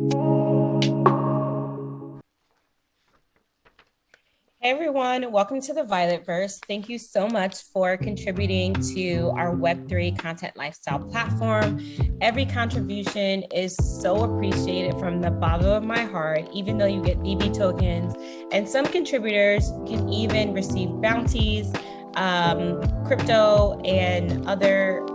Hey everyone, welcome to the Violetverse. Thank you so much for contributing to our Web3 content lifestyle platform. Every contribution is so appreciated from the bottom of my heart, even though you get VB tokens. And some contributors can even receive bounties, crypto, and other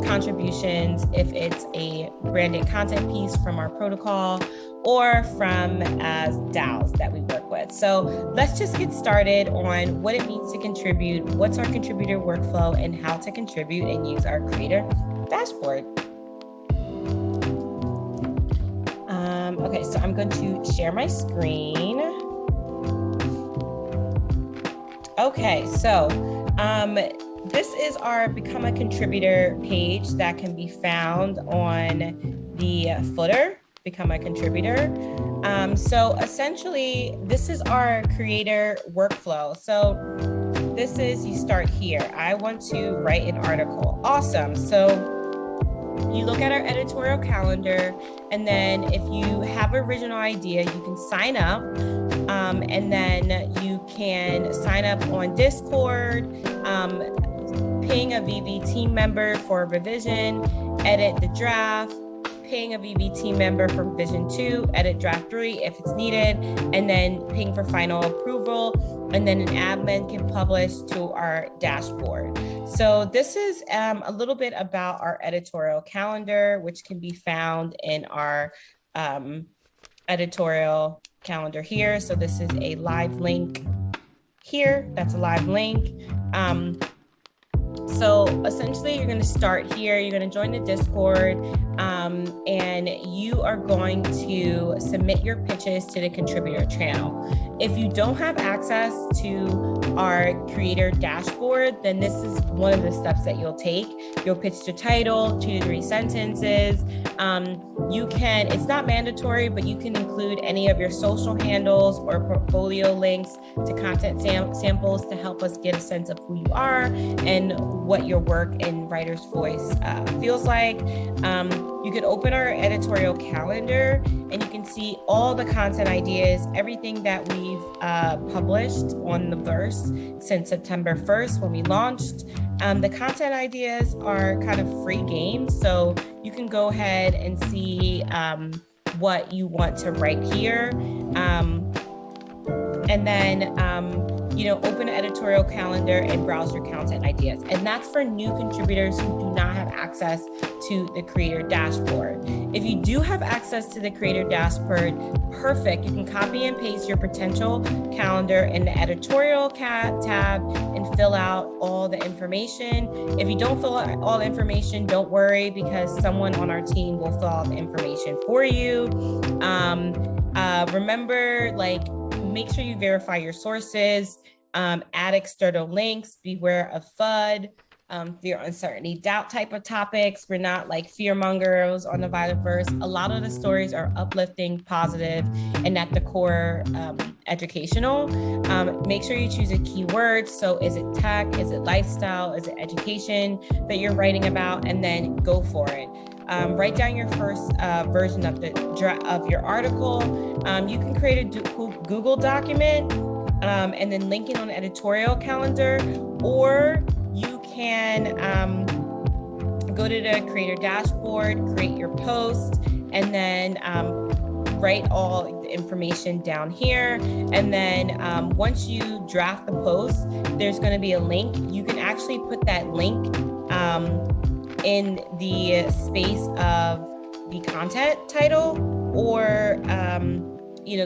contributions if it's a branded content piece from our protocol or from DAOs that we work with. So let's just get started on what it means to contribute, what's our contributor workflow, and how to contribute and use our creator dashboard. Okay, so I'm going to share my screen. Okay, so this is our Become a Contributor page that can be found on the footer, Become a Contributor. So essentially, this is our creator workflow. So this is, you start here. I want to write an article. Awesome. So you look at our editorial calendar, and then if you have an original idea, you can sign up. And then you can sign up on Discord, ping a VB team member for a revision, edit the draft, ping a VB team member for revision 2, edit draft 3 if it's needed, and then ping for final approval. And then an admin can publish to our dashboard. So this is a little bit about our editorial calendar, which can be found in our editorial calendar here. So this is a live link here. That's a live link. So essentially, you're going to start here. You're going to join the Discord, and you are going to submit your pitches to the contributor channel. If you don't have access to our creator dashboard, then this is one of the steps that you'll take. You'll pitch the title, 2 to 3 sentences. You can, it's not mandatory, but you can include any of your social handles or portfolio links to content samples to help us get a sense of who you are and what your work in writer's voice feels like. You can open our editorial calendar and you can see all the content ideas, everything that we've published on the Verse since September 1st when we launched. The content ideas are kind of free games, so you can go ahead and see what you want to write here. And then, open an editorial calendar and browse your content ideas. And that's for new contributors who do not have access to the creator dashboard. If you do have access to the creator dashboard, perfect. You can copy and paste your potential calendar in the editorial tab and fill out all the information. If you don't fill out all the information, don't worry, because someone on our team will fill out the information for you. Remember, make sure you verify your sources, add external links, beware of FUD, fear, uncertainty, doubt type of topics. We're not like fear mongers on the Violetverse. A lot of the stories are uplifting, positive, and at the core educational. Make sure you choose a keyword. So is it tech? Is it lifestyle? Is it education that you're writing about? And then go for it. Write down your first version of your article. You can create a Google document and then link it on the editorial calendar, or you can go to the creator dashboard, create your post, and then write all the information down here. And then once you draft the post, there's going to be a link. You can actually put that link in the space of the content title or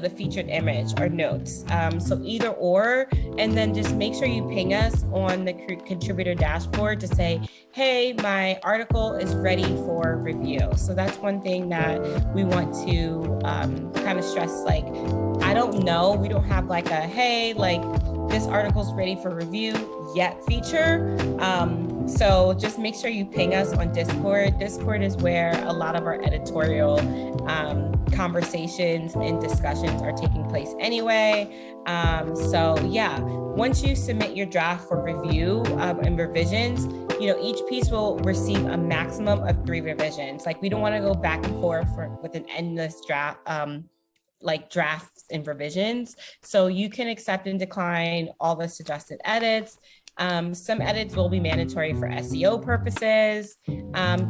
the featured image or notes. So either or, and then just make sure you ping us on the contributor dashboard to say, hey, my article is ready for review. So that's one thing that we want to kind of stress. I don't know, we don't have hey, this article's ready for review yet feature. So just make sure you ping us on Discord. Discord is where a lot of our editorial conversations and discussions are taking place anyway. So yeah, once you submit your draft for review and revisions, each piece will receive a maximum of 3 revisions. Like we don't want to go back and forth with an endless draft, like drafts and revisions. So you can accept and decline all the suggested edits. Some edits will be mandatory for SEO purposes,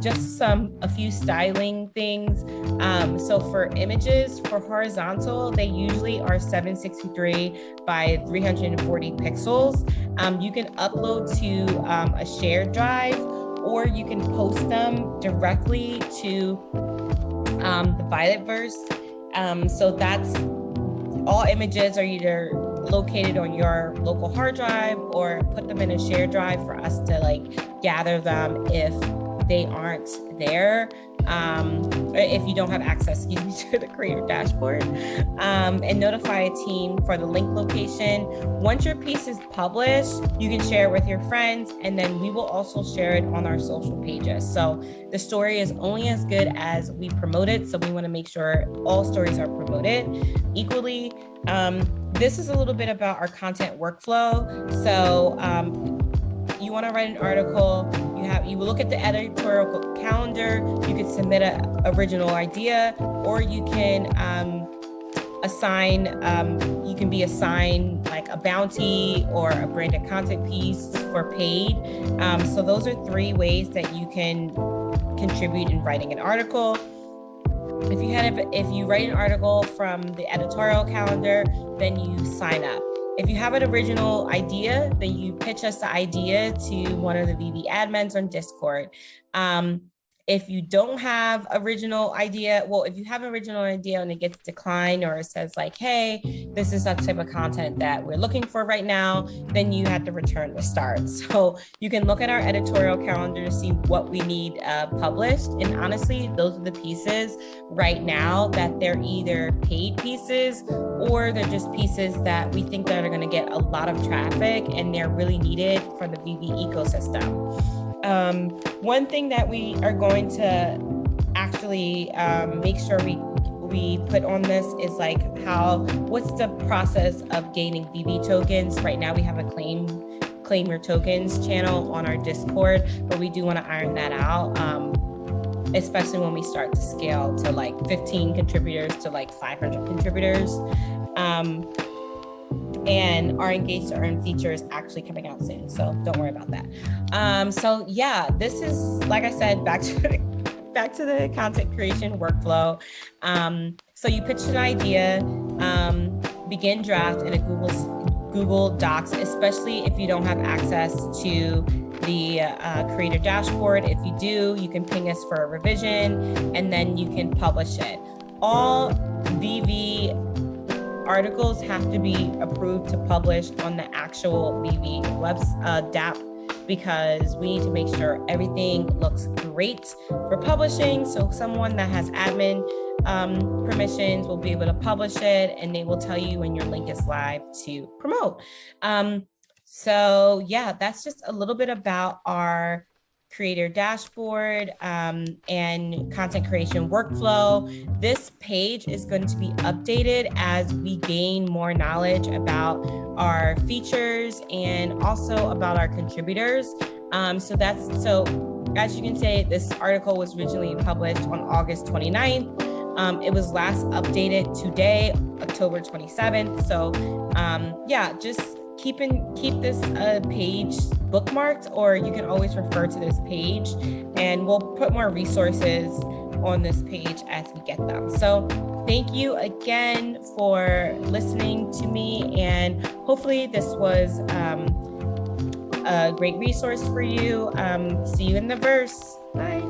just a few styling things. So for images, for horizontal, they usually are 763 by 340 pixels. You can upload to a shared drive, or you can post them directly to the Violetverse. So that's all images are either located on your local hard drive or put them in a shared drive for us to like gather them if they aren't there. If you don't have access, to the creator dashboard, and notify a team for the link location. Once your piece is published, you can share it with your friends, and then we will also share it on our social pages. So the story is only as good as we promote it. So we want to make sure all stories are promoted equally. This is a little bit about our content workflow. So you want to write an article, you will look at the editorial calendar, you could submit an original idea, or you can be assigned like a bounty or a branded content piece for paid. So those are 3 ways that you can contribute in writing an article. If you write an article from the editorial calendar, then you sign up. If you have an original idea, then you pitch us the idea to one of the VV admins on Discord. If you don't have original idea, if you have an original idea and it gets declined, or it says like, hey, this is not the type of content that we're looking for right now, then you have to return the start. So you can look at our editorial calendar to see what we need published. And honestly, those are the pieces right now that they're either paid pieces or they're just pieces that we think that are going to get a lot of traffic and they're really needed for the VV ecosystem. One thing that we are going to actually make sure we put on this is like what's the process of gaining VV tokens. Right now we have a claim your tokens channel on our Discord, but we do want to iron that out, especially when we start to scale to like 15 contributors to like 500 contributors. And our engage to earn feature is actually coming out soon, so don't worry about that. So yeah, this is, like I said, back to the content creation workflow. So you pitch an idea, begin draft in a Google Docs, especially if you don't have access to the creator dashboard. If you do, you can ping us for a revision, and then you can publish it. All VV articles have to be approved to publish on the actual VV DApp, because we need to make sure everything looks great for publishing. So someone that has admin permissions will be able to publish it, and they will tell you when your link is live to promote. So yeah, that's just a little bit about our creator dashboard and content creation workflow. This page is going to be updated as we gain more knowledge about our features and also about our contributors. So as you can see, this article was originally published on August 29th. It was last updated today, October 27th. So yeah, just keep this page bookmarked, or you can always refer to this page, and we'll put more resources on this page as we get them. So thank you again for listening to me, and hopefully this was a great resource for you. See you in the verse. Bye.